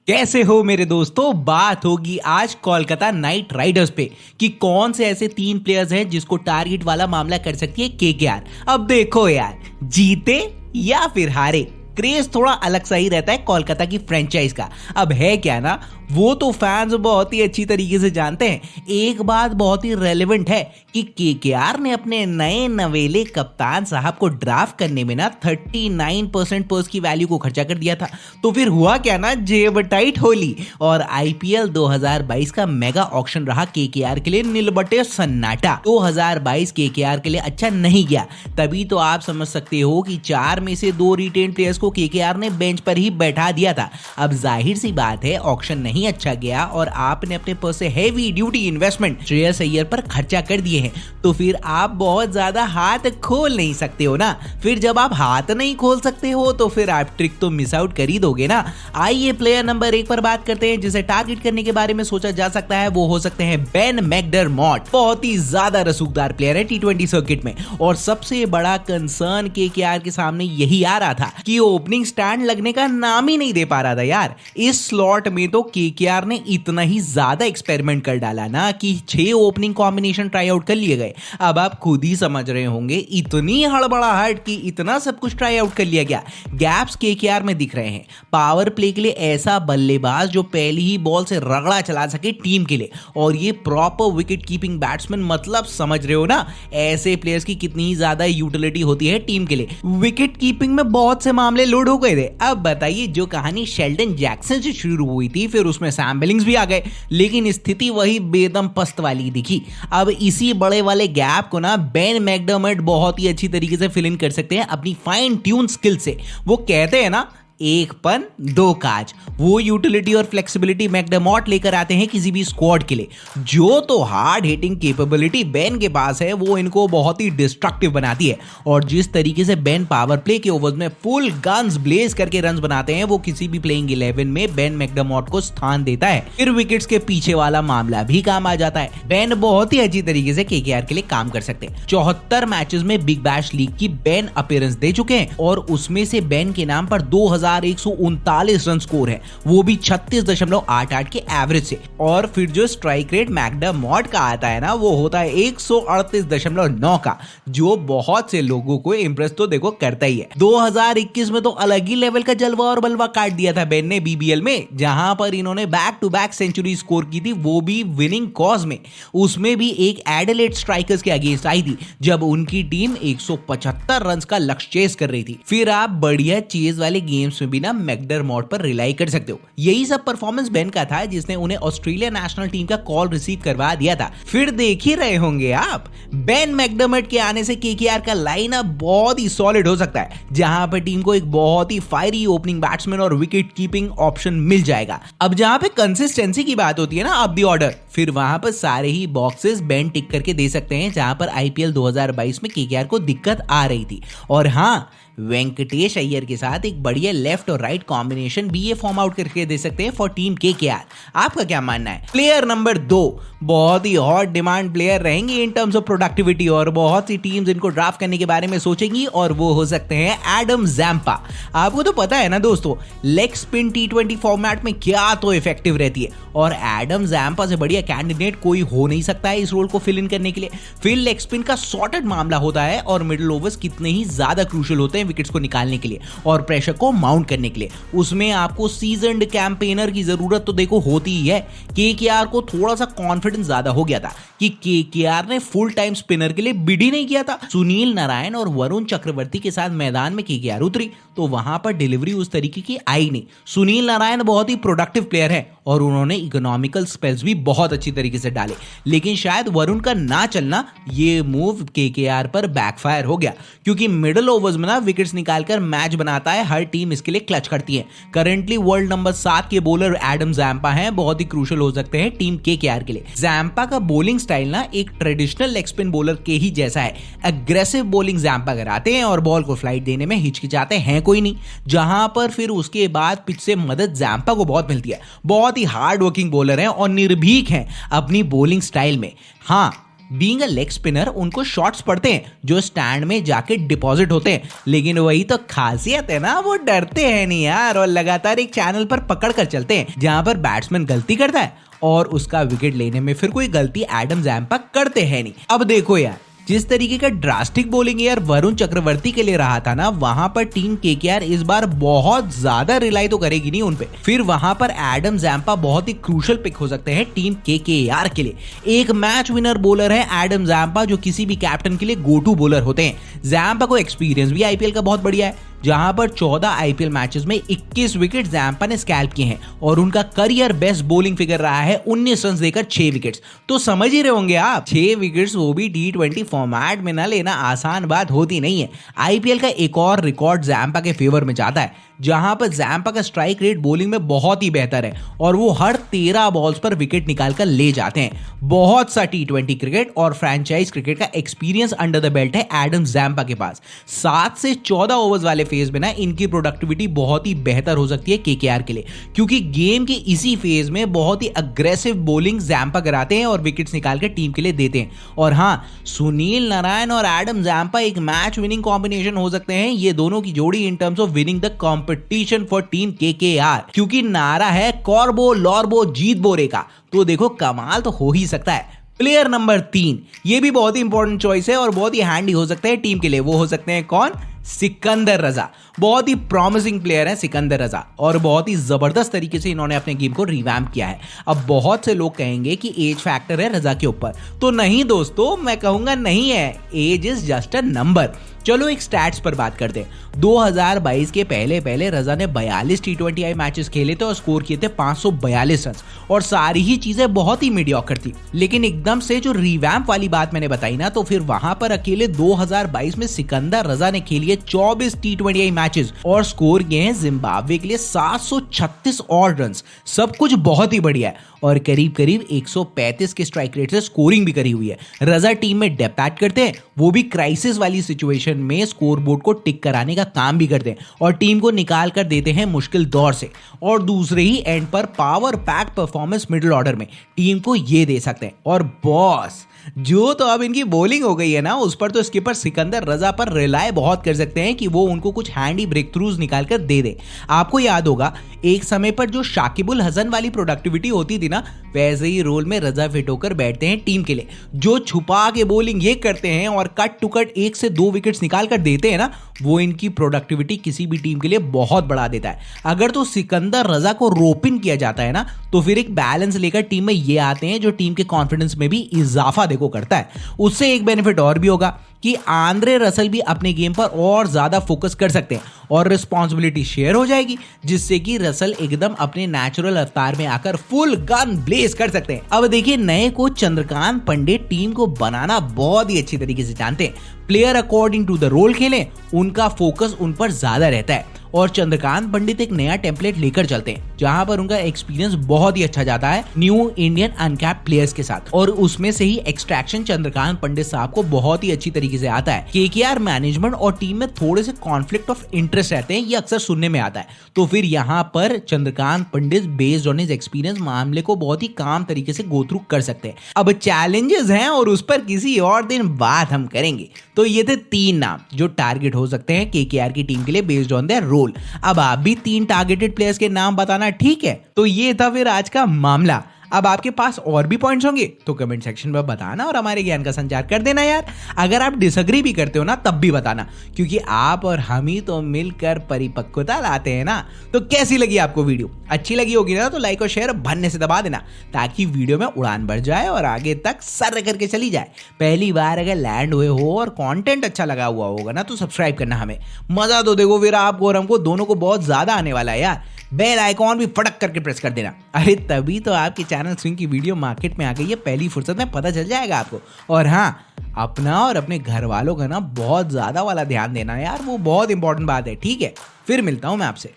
कैसे हो मेरे दोस्तों। बात होगी आज कोलकाता नाइट राइडर्स पे कि कौन से ऐसे 3 प्लेयर्स हैं जिसको टारगेट वाला मामला कर सकती है केकेआर। अब देखो यार, जीते या फिर हारे, क्रेज थोड़ा अलग सा ही रहता है कोलकाता की फ्रेंचाइज का। अब है क्या ना, वो तो फैंस बहुत ही अच्छी तरीके से जानते हैं। एक बात बहुत ही रेलेवेंट है कि केकेआर ने अपने नए नवेले कप्तान साहब को ड्राफ्ट करने में ना 39% पर्स की वैल्यू को खर्चा कर दिया था। तो फिर हुआ क्या ना, जेब टाइट होली और आईपीएल 2022 का मेगा ऑक्शन रहा केकेआर के लिए नीलबटे सन्नाटा। 2022 केकेआर के लिए अच्छा नहीं गया, तभी तो आप समझ सकते हो कि 4 में से 2 रिटेन प्लेयर्स को केकेआर ने बेंच पर ही बैठा दिया था। अब जाहिर सी बात है, ऑक्शन नहीं अच्छा गया और आपने अपने पर्स से heavy duty investment Shreyas Iyer पर खर्चा कर दिए हैं, तो फिर आप बहुत ज्यादा हाथ खोल नहीं सकते हो ना। फिर जब आप हाथ नहीं खोल सकते हो तो फिर आप ट्रिक तो मिस आउट कर ही दोगे ना। आइए प्लेयर नंबर 1 पर बात करते हैं, जिसे टारगेट करने के बारे में सोचा जा सकता है। वो हो सकते हैं बेन मैकडरमॉट। बहुत ही ज्यादा रसूखदार प्लेयर है टी20 सर्किट में और सबसे बड़ा कंसर्न केकेआर के सामने यही आ रहा था कि ओपनिंग स्टैंड लगने का नाम ही नहीं दे पा रहा था यार। इस स्लॉट में तो केकेआर ने इतना ही ज्यादा एक्सपेरिमेंट कर डाला ना कि 6 ओपनिंग कॉम्बिनेशन ट्राई आउट कर लिए गए। अब आप खुद ही समझ रहे होंगे, इतनी हड़बड़ाहट की इतना सब कुछ ट्राई आउट कर लिया गया। गैप्स केकेआर में दिख रहे हैं। पावर प्ले के लिए ऐसा बल्लेबाज जो पहली ही बॉल से रगड़ा चला सके टीम के लिए, और ये प्रॉपर विकेट कीपिंग बैट्समैन। मतलब समझ रहे हो ना, ऐसे प्लेयर्स की कितनी ज्यादा यूटिलिटी होती है टीम के लिए। विकेट कीपिंग में बहुत से मामले लोड हो गए थे। अब बताइए, जो कहानी शेल्डन जैक्सन से शुरू हुई थी, फिर उसमें सैम बिलिंग्स भी आ गए, लेकिन स्थिति वही बेदम पस्त वाली दिखी। अब इसी बड़े वाले गैप को ना बेन मैकडरमॉट बहुत ही अच्छी तरीके से फिल इन कर सकते हैं अपनी फाइन ट्यून स्किल से। वो कहते हैं ना, एक पन दो काज। वो यूटिलिटी और फ्लेक्सिबिलिटी मैकडरमॉट लेकर आते हैं किसी भी स्क्वाड के लिए। जो तो हार्ड हिटिंग कैपेबिलिटी बेन के पास है, वो इनको बहुत ही डिस्ट्रक्टिव बनाती है। और जिस तरीके से बेन पावर प्ले के ओवर्स में फुल गन्स ब्लेज करके रन्स बनाते हैं, वो किसी भी प्लेइंग 11 में बेन मैकडरमॉट को स्थान देता है। फिर विकेट्स के पीछे वाला मामला भी काम आ जाता है। बेन बहुत ही अच्छी तरीके से केकेआर के लिए काम कर सकते हैं। 74 मैचेस में बिग बैश लीग की बेन अपीयरेंस दे चुके हैं और उसमें से बेन के नाम पर 2139 रन स्कोर है, वो भी 36.88 के एवरेज से। और फिर जो स्ट्राइक रेट मैकडरमॉट का आता है ना, वो होता है 138.9 का, जो बहुत से लोगों को इंप्रेस तो देखो करता ही है। 2021 में तो अलग ही लेवल का जलवा और बलवा काट दिया था बेन ने बीबीएल में, जहां पर इन्होंने back to back century score की थी, वो भी विनिंग कॉज में। उसमें भी एक एडिलेड स्ट्राइकर्स के अगेंस्ट आई थी, जब उनकी टीम 175 रन का लक्ष्य चेस कर रही थी। फिर आप बढ़िया चेज वाले गेम्स में भी ना मैकडरमॉट पर रिलाई कर सकते हो। यही सब परफॉर्मेंस बेन का था, जिसने उन्हें ऑस्ट्रेलिया नेशनल टीम का कॉल रिसीव करवा दिया था। फिर देख ही रहे होंगे आप, बेन मैकडरमॉट के आने से केकेआर का लाइनअप बहुत ही सॉलिड हो सकता है, जहां पर टीम को एक बहुत ही फायरी ओपनिंग बैट्समैन और विकेट कीपिंग ऑप्शन मिल जाएगा। अब जहां पे कंसिस्टेंसी की बात होती है ना, अब दी ऑर्डर, फिर वहां पर सारे ही बॉक्सेस बेन टिक करके दे सकते हैं, जहां पर आईपीएल 2022 में केकेआर को दिक्कत आ रही थी। और हाँ, वेंकटेश अय्यर के साथ एक बढ़िया लेफ्ट और राइट कॉम्बिनेशन भी ये फॉर्म आउट करके दे सकते हैं फॉर टीम केकेआर। आपका क्या मानना है? प्लेयर नंबर 2 बहुत ही हॉट डिमांड प्लेयर रहेंगे इन टर्म्स ऑफ प्रोडक्टिविटी, और बहुत सी टीम्स इनको ड्राफ्ट करने के बारे में सोचेंगी, और वो हो सकते हैं एडम जैम्पा। आपको तो पता है ना दोस्तों, लेग स्पिन टी20 फॉर्मेट में क्या तो इफेक्टिव रहती है, और एडम जैम्पा से बढ़िया कैंडिडेट कोई हो नहीं सकता है इस रोल को फिल इन करने के लिए। फिर लेग स्पिन का सॉर्टेड मामला होता है, और मिडिल ओवर्स कितने ही ज्यादा क्रूशियल होते हैं विकेट्स को निकालने के लिए और प्रेशर को माउंट करने के लिए। उसमें आपको सीजन्ड कैंपेनर की जरूरत तो देखो होती ही है। केकेआर को थोड़ा सा कॉन्फिडेंस ज्यादा हो गया था कि केकेआर ने फुल टाइम स्पिनर के लिए बिड ही नहीं किया था। सुनील नारायण और वरुण चक्रवर्ती के साथ मैदान में केकेआर उतरी, तो वहां पर डिलीवरी उस तरीके की आई नहीं। सुनील नारायण बहुत ही प्रोडक्टिव प्लेयर है और उन्होंने इकोनॉमिकल स्पेल्स भी बहुत अच्छी तरीके से डाले, लेकिन शायद वरुण का ना चलना ये मूव केकेआर पर बैकफायर हो गया, क्योंकि मिडिल ओवर्स में ना विकेट्स निकालकर मैच बनाता है हर टीम, इसके लिए क्लच करती है। करंटली वर्ल्ड नंबर 7 के बॉलर एडम जैम्पा हैं, बहुत ही क्रूशियल हो सकते हैं टीम केकेआर के लिए। जैम्पा का बॉलिंग स्टाइल ना एक ट्रेडिशनल लेग स्पिन बॉलर के ही जैसा है। एग्रेसिव बॉलिंग जैम्पा कराते हैं और बॉल को फ्लाइट देने में हिचकिचाते हैं कोई नहीं, जहां पर फिर उसके बाद पिच से मदद जैम्पा को बहुत मिलती है। बहुत ही हार्ड वर्किंग बॉलर हैं और निर्भीक हैं अपनी बॉलिंग स्टाइल में। हाँ, बीइंग अ लेग स्पिनर उनको शॉट्स पड़ते हैं जो स्टैंड में जाके डिपॉजिट होते हैं, लेकिन वही तो खासियत है ना, वो डरते हैं नहीं यार और लगातार एक चैनल पर पकड़ कर चलते हैं जहां पर बैट्समैन गलती करता है और उसका विकेट लेने में फिर कोई गलती एडम जैम्पा करते हैं नहीं। अब देखो यार, जिस तरीके का ड्रास्टिक बॉलिंग यार वरुण चक्रवर्ती के लिए रहा था ना, वहां पर टीम केकेआर इस बार बहुत ज्यादा रिलाई तो करेगी नहीं उनपे। फिर वहां पर एडम जैम्पा बहुत ही क्रूशल पिक हो सकते हैं टीम केकेआर के लिए। एक मैच विनर बॉलर है एडम जैम्पा, जो किसी भी कैप्टन के लिए गो टू बॉलर होते हैं। जैम्पा को एक्सपीरियंस भी आईपीएल का बहुत बढ़िया है, जहां पर 14 आईपीएल मैचेस में 21 विकेट जैम्पा ने स्कैल्प किए हैं और उनका करियर बेस्ट बॉलिंग फिगर रहा है 19 रन देकर 6 विकेट्स। तो समझ ही रहे होंगे आप, 6 विकेट्स वो भी T20 फॉर्मेट में ना लेना आसान बात होती नहीं है। आईपीएल का एक और रिकॉर्ड जैम्पा के फेवर में जाता है, जहां पर जैम्पा का स्ट्राइक रेट बॉलिंग में बहुत ही बेहतर है और वो हर 13 बॉल्स पर विकेट निकालकर ले जाते हैं। बहुत सा T20 क्रिकेट और फ्रेंचाइज क्रिकेट का एक्सपीरियंस अंडर द बेल्ट है एडम जैम्पा के पास। 7 से 14 ओवर्स वाले फेज में ना इनकी प्रोडक्टिविटी बहुत ही बेहतर हो सकती है केकेआर के लिए, क्योंकि गेम के इसी फेज में बहुत ही अग्रेसिव बॉलिंग जैम्पा कराते हैं और विकेट्स निकाल के टीम के लिए देते हैं। और हाँ, सुनील नारायण और एडम जैम्पा एक मैच विनिंग कॉम्बिनेशन हो सकते हैं, ये दोनों की जोड़ी in terms of winning the competition for team KKR, क्योंकि नारा है कॉर्बो लॉर्बो जीत बोरे का। तो देखो, कमाल तो हो ही सकता है। प्लेयर नंबर 3, ये भी बहुत ही इंपॉर्टेंट चॉइस है और बहुत ही हैंडी हो सकता है टीम के लिए। वो हो सकते हैं कौन? सिकंदर रजा। बहुत ही प्रॉमिसिंग प्लेयर है सिकंदर रजा और बहुत ही जबरदस्त तरीके से इन्होंने अपने गेम को रिवैम्प किया है। अब बहुत से लोग कहेंगे कि एज फैक्टर है रजा के ऊपर, तो नहीं दोस्तों, मैं कहूंगा नहीं है, age is just a number. चलो एक स्टैट्स पर बात करते हैं। 2022 के पहले रजा ने 42 T20I मैचेस खेले थे और स्कोर किए थे 542 रन और सारी ही चीजें बहुत ही मीडियोकर थी। लेकिन एकदम से जो रिवैम्प वाली बात मैंने बताई ना, तो फिर वहां पर अकेले 2022 में सिकंदर रजा ने खेली है 24 T20I मैचेस और स्कोर किए हैं जिम्बाब्वे के लिए 736 और रन। सब कुछ बहुत ही बढ़िया है और करीब करीब 135 के स्ट्राइक रेट से स्कोरिंग भी करी हुई है। रजा टीम में डेप्थ ऐड करते हैं, वो भी क्राइसिस वाली सिचुएशन में स्कोरबोर्ड को टिक कराने का काम भी करते हैं और टीम को निकाल कर देते हैं मुश्किल दौर से। और दूसरे ही एंड पर power pack performance middle order में टीम को ये दे सकते हैं। और बॉस, जो तो अब इनकी बॉलिंग हो गई है ना, उस पर तो स्किपर सिकंदर रजा पर रिलाय बहुत कर सकते हैं कि वो उनको कुछ हैंडी ब्रेक थ्रूज निकाल कर दे दे। आपको याद होगा एक समय पर जो शाकिबुल हसन वाली प्रोडक्टिविटी होती थी ना, वैसे ही रोल में रजा फिट होकर बैठते हैं टीम के लिए। जो छुपा के बॉलिंग ये करते हैं और कट टू कट 1 से 2 विकेट्स निकाल कर देते हैं ना, वो इनकी प्रोडक्टिविटी किसी भी टीम के लिए बहुत बढ़ा देता है। अगर तो सिकंदर रजा को रोप इन किया जाता है ना, तो फिर एक बैलेंस लेकर टीम में ये आते हैं जो टीम के कॉन्फिडेंस में भी इजाफा देखो करता है। उससे एक बेनिफिट और भी होगा कि आंद्रे रसल भी अपने गेम पर और ज्यादा फोकस कर सकते हैं और रिस्पॉन्सिबिलिटी शेयर हो जाएगी, जिससे कि रसल एकदम अपने नेचुरल अवतार में आकर फुल गन ब्लेज कर सकते हैं। अब देखिए, नए कोच चंद्रकांत पंडित टीम को बनाना बहुत ही अच्छी तरीके से जानते हैं। Player according to the role खेलें, उनका फोकस उन पर ज्यादा रहता है और चंद्रकांत पंडित एक नया टेम्पलेट लेकर चलते हैं जहां पर उनका एक्सपीरियंस बहुत ही अच्छा जाता है न्यू इंडियन अनकैप्ड प्लेयर्स के साथ, और उसमें से ही एक्सट्रैक्शन चंद्रकांत पंडित साहब को बहुत ही अच्छी तरीके से आता है। केकेआर मैनेजमेंट और टीम में थोड़े से कॉन्फ्लिक्ट ऑफ इंटरेस्ट रहते हैं, ये अक्सर सुनने में आता है। तो फिर यहाँ पर Chandrakant Pandit based on his experience मामले को बहुत ही काम तरीके से गो थ्रू कर सकते हैं। अब चैलेंजेस हैं और उस पर किसी और दिन बात हम करेंगे। तो ये थे 3 नाम जो टारगेट हो सकते हैं केकेआर की टीम के लिए बेस्ड ऑन देयर रोल। अब आप भी 3 टारगेटेड प्लेयर्स के नाम बताना, ठीक है? तो ये था फिर आज का मामला। अब आपके पास और भी पॉइंट्स होंगे तो कमेंट सेक्शन में बताना और हमारे ज्ञान का संचार कर देना यार। अगर आप डिसएग्री भी करते हो ना, तब भी बताना, क्योंकि आप और हम ही तो मिलकर परिपक्वता लाते हैं ना। तो कैसी लगी आपको वीडियो? अच्छी लगी होगी ना, तो लाइक और शेयर भन्ने से दबा देना ताकि वीडियो में उड़ान बढ़ जाए और आगे तक सर करके चली जाए। पहली बार अगर लैंड हुए हो और कंटेंट अच्छा लगा हुआ होगा ना, तो सब्सक्राइब करना हमें। मजा तो देखो फिर आपको और हमको दोनों को बहुत ज्यादा आने वाला है यार। बेल आइकॉन भी फटक करके प्रेस कर देना। अरे तभी तो आपके चैनल स्विंग की वीडियो मार्केट में आ गई है, पहली फुर्सत में पता चल जाएगा आपको। और हाँ, अपना और अपने घर वालों का ना बहुत ज्यादा वाला ध्यान देना यार, वो बहुत इंपॉर्टेंट बात है, ठीक है? फिर मिलता हूं मैं आपसे।